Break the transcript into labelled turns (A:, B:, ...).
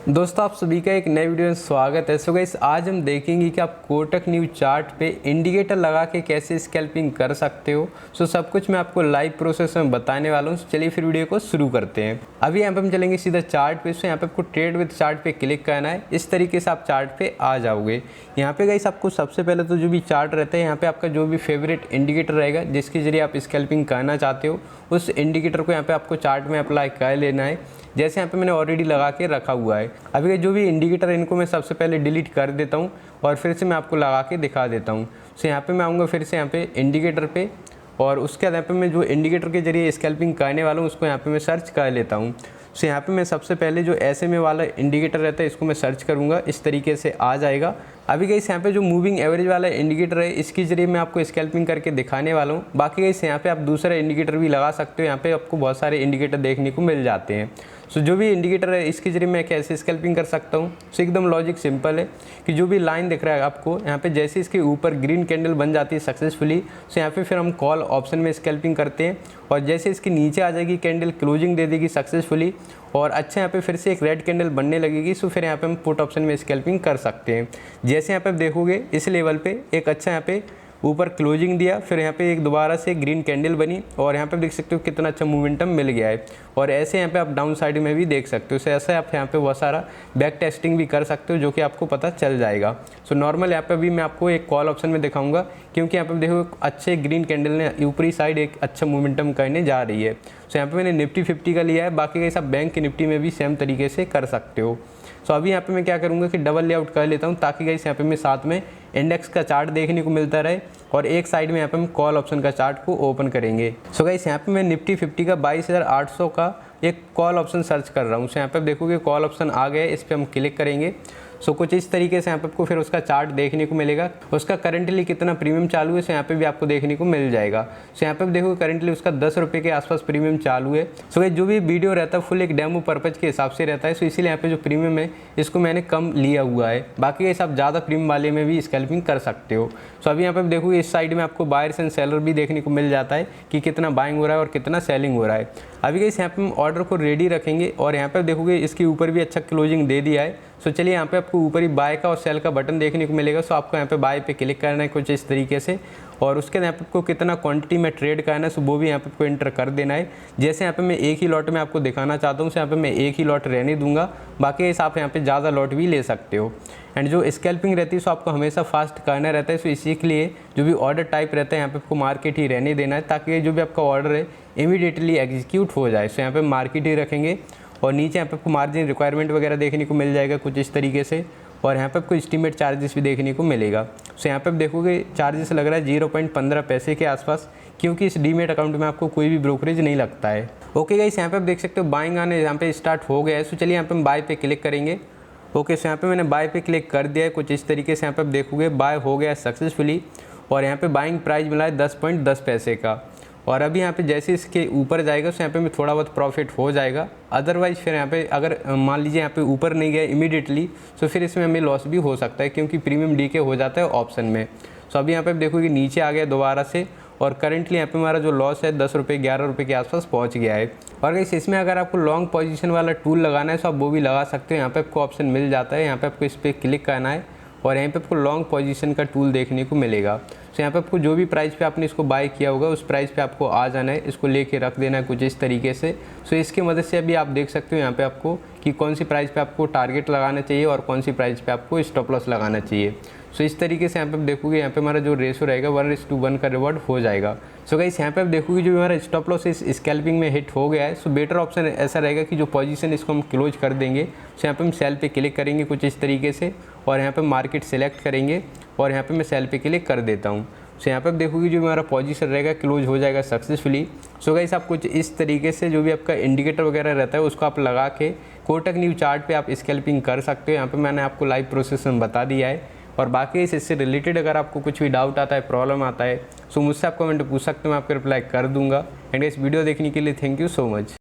A: दोस्तों आप सभी का एक नए वीडियो में स्वागत है। सो गाइस आज हम देखेंगे कि आप कोटक न्यू चार्ट पे इंडिकेटर लगा के कैसे स्कैल्पिंग कर सकते हो। सो सब कुछ मैं आपको लाइव प्रोसेस में बताने वाला हूँ। चलिए फिर वीडियो को शुरू करते हैं। अभी यहाँ पे हम चलेंगे सीधा चार्ट पे। सो यहाँ पे आपको ट्रेड विद चार्ट पे क्लिक करना है। इस तरीके से आप चार्ट पे आ जाओगे। यहाँ पे गाइस आपको सबसे पहले तो जो भी चार्ट रहता है यहाँ पे आपका जो भी फेवरेट इंडिकेटर रहेगा जिसके जरिए आप स्कैल्पिंग करना चाहते हो उस इंडिकेटर को यहाँ पे आपको चार्ट में अप्लाई कर लेना है। जैसे यहाँ पे मैंने ऑलरेडी लगा के रखा हुआ है। अभी जो भी इंडिकेटर है इनको मैं सबसे पहले डिलीट कर देता हूँ और फिर से मैं आपको लगा के दिखा देता हूँ। सो यहाँ पे मैं आऊँगा फिर से यहाँ पे इंडिकेटर पे और उसके बाद यहाँ पे मैं जो इंडिकेटर के जरिए स्कैल्पिंग करने वाला हूँ उसको यहाँ पे मैं सर्च कर लेता हूँ। सो यहाँ पे मैं सबसे पहले जो SMA वाला इंडिकेटर रहता है इसको मैं सर्च करूँगा। इस तरीके से आ जाएगा। अभी गाइस यहाँ पे जो मूविंग एवरेज वाला इंडिकेटर है इसके जरिए मैं आपको स्कैल्पिंग करके दिखाने वाला हूँ। बाकी गाइस यहाँ पे आप दूसरा इंडिकेटर भी लगा सकते हो। यहाँ पे आपको बहुत सारे इंडिकेटर देखने को मिल जाते हैं। सो जो भी इंडिकेटर है इसके जरिए मैं कैसे स्कैल्पिंग कर सकता हूँ। सो एकदम लॉजिक सिंपल है कि जो भी लाइन दिख रहा है आपको यहाँ पे जैसे इसके ऊपर ग्रीन कैंडल बन जाती है सक्सेसफुली। सो यहाँ पे फिर हम कॉल ऑप्शन में स्कैल्पिंग करते हैं और जैसे इसके नीचे आ जाएगी कैंडल क्लोजिंग दे देगी सक्सेसफुली और अच्छा यहाँ पे फिर से एक रेड कैंडल बनने लगेगी। सो फिर यहाँ पे हम पुट ऑप्शन में स्कैल्पिंग कर सकते हैं। जैसे यहाँ पे आप देखोगे इस लेवल पे एक अच्छा यहाँ पे ऊपर क्लोजिंग दिया, फिर यहाँ पे एक दोबारा से ग्रीन कैंडल बनी और यहाँ पे देख सकते हो कितना अच्छा मोमेंटम मिल गया है। और ऐसे यहाँ पे आप डाउन साइड में भी देख सकते हो। सो ऐसा आप यहाँ पे बहुत सारा बैक टेस्टिंग भी कर सकते हो जो कि आपको पता चल जाएगा। सो नॉर्मल यहाँ पे भी मैं आपको एक कॉल ऑप्शन में दिखाऊंगा क्योंकि यहाँ पे देखो अच्छे ग्रीन कैंडल ने ऊपरी साइड एक अच्छा मोमेंटम करने जा रही है। सो यहाँ पे मैंने निफ्टी 50 का लिया है। बाकी का सब बैंक निफ्टी में भी सेम तरीके से कर सकते हो। सो अभी यहाँ पे मैं क्या करूँगा कि डबल लेआउट कर लेता हूँ ताकि गाइस यहाँ पे मैं साथ में इंडेक्स का चार्ट देखने को मिलता रहे और एक साइड में यहाँ पे हम कॉल ऑप्शन का चार्ट को ओपन करेंगे। सो गाइस यहाँ पे मैं निफ्टी 50 का 22,800 का एक कॉल ऑप्शन सर्च कर रहा हूँ। सो यहाँ पे आप देखोगे कॉल ऑप्शन आ गया है, इस पर हम क्लिक करेंगे। सो कुछ इस तरीके से यहाँ पे आपको फिर उसका चार्ट देखने को मिलेगा। उसका करंटली कितना प्रीमियम चालू है सो यहाँ पे भी आपको देखने को मिल जाएगा। सो यहाँ पे देखोगे करंटली उसका 10 रुपये के आसपास प्रीमियम चालू है। सो जो भी वीडियो रहता है फुल एक डेमो पर्पज के हिसाब से रहता है। सो इसीलिए यहाँ पे जो प्रीमियम है इसको मैंने कम लिया हुआ है। बाकी ये सब ज़्यादा प्रीमियम वाले में भी स्कैल्पिंग कर सकते हो। सो अभी यहाँ पे देखोगे इस साइड में आपको बायर्स एंड सेलर भी देखने को मिल जाता है कि कितना बाइंग हो रहा है और कितना सेलिंग हो रहा है। अभी गाइस यहाँ पे हम ऑर्डर को रेडी रखेंगे और यहाँ पे देखोगे इसके ऊपर भी अच्छा क्लोजिंग दे दिया है। सो चलिए यहाँ पे आपको ऊपर ही बाय का और सेल का बटन देखने को मिलेगा। सो आपको यहाँ पे बाय पे क्लिक करना है कुछ इस तरीके से और उसके यहाँ पे आपको कितना क्वांटिटी में ट्रेड करना है सो वो भी यहाँ पे आपको एंटर कर देना है। जैसे यहाँ पे मैं एक ही लॉट में आपको दिखाना चाहता हूँ सो यहाँ पे मैं एक ही लॉट रहने दूंगा। बाकी इस आप यहाँ पे ज़्यादा लॉट भी ले सकते हो। एंड जो स्कैल्पिंग रहती है सो आपको हमेशा फास्ट करना रहता है। सो इसी के लिए जो भी ऑर्डर टाइप रहता है यहाँ पे आपको मार्केट ही रहने देना है ताकि जो भी आपका ऑर्डर है इमीडिएटली एग्जीक्यूट हो जाए। सो यहाँ पे मार्केट ही रखेंगे और नीचे यहाँ पे आपको मार्जिन रिक्वायरमेंट वगैरह देखने को मिल जाएगा कुछ इस तरीके से और यहाँ पे आपको एस्टीमेट चार्जेस भी देखने को मिलेगा। सो यहाँ पे आप देखोगे चार्जेस लग रहा है 0.15 पैसे के आसपास क्योंकि इस डीमेट अकाउंट में आपको कोई भी ब्रोकरेज नहीं लगता है। ओके गाइस यहाँ पे आप देख सकते हो बाइंग आने यहाँ पे स्टार्ट हो गया है। सो चलिए यहाँ पे हम बाय पे क्लिक करेंगे। ओके सो यहाँ पे मैंने बाय पे क्लिक कर दिया है। कुछ इस तरीके से यहाँ पे आप देखोगे बाय हो गया सक्सेसफुली और यहाँ पे बाइंग प्राइस मिला है 10.10 पैसे का। और अभी यहाँ पे जैसे इसके ऊपर जाएगा सो यहाँ पे में थोड़ा बहुत प्रॉफिट हो जाएगा। अदरवाइज फिर यहाँ पे अगर मान लीजिए यहाँ पे ऊपर नहीं गया इमीडिएटली तो फिर इसमें हमें लॉस भी हो सकता है क्योंकि प्रीमियम डीके हो जाता है ऑप्शन में। सो अभी यहाँ पे देखोगे नीचे आ गया दोबारा से और करंटली यहाँ पे हमारा जो लॉस है 10 रुपये 11 रुपये के आसपास पहुँच गया है। और गाइस इसमें अगर आपको लॉन्ग पोजीशन वाला टूल लगाना है तो आप वो भी लगा सकते हो। यहाँ पे आपको ऑप्शन मिल जाता है। यहाँ पे आपको इस पर क्लिक करना है और यहाँ पे आपको लॉन्ग पोजीशन का टूल देखने को मिलेगा। तो यहाँ पे आपको जो भी प्राइस पे आपने इसको बाय किया होगा उस प्राइस पे आपको आ जाना है, इसको लेके रख देना है कुछ इस तरीके से। सो इसकी मदद से अभी आप देख सकते हो यहाँ पे आपको कि कौन सी प्राइस पे आपको टारगेट लगाना चाहिए और कौन सी प्राइस पे आपको स्टॉप लॉस लगाना चाहिए। सो इस तरीके से यहाँ पे आप देखोगे यहाँ पे हमारा जो रेशो रहेगा 1:1 का रिवॉर्ड हो जाएगा। सो गाइस यहाँ पे आप देखोगे जो हमारा स्टॉप लॉस इस स्कैल्पिंग में हिट हो गया है। सो बेटर ऑप्शन ऐसा रहेगा कि जो पोजीशन इसको हम क्लोज कर देंगे। सो यहाँ पे हम सेल पे क्लिक करेंगे कुछ इस तरीके से और यहाँ पे मार्केट सेलेक्ट करेंगे और यहाँ पे मैं सेल पे क्लिक कर देता हूँ। सो यहाँ पे आप देखोगे जो हमारा पोजीशन रहेगा क्लोज हो जाएगा सक्सेसफुली। सो गाइस आप कुछ इस तरीके से जो भी आपका इंडिकेटर वगैरह रहता है उसको आप लगा के कोटक न्यू चार्ट पे आप स्कैल्पिंग कर सकते हो। यहाँ पे मैंने आपको लाइव प्रोसेस में बता दिया है। और बाकी इससे रिलेटेड अगर आपको कुछ भी डाउट आता है प्रॉब्लम आता है सो मुझसे आप कमेंट पूछ सकते हो, मैं आपको रिप्लाई कर दूंगा। एंड इस वीडियो देखने के लिए थैंक यू सो मच।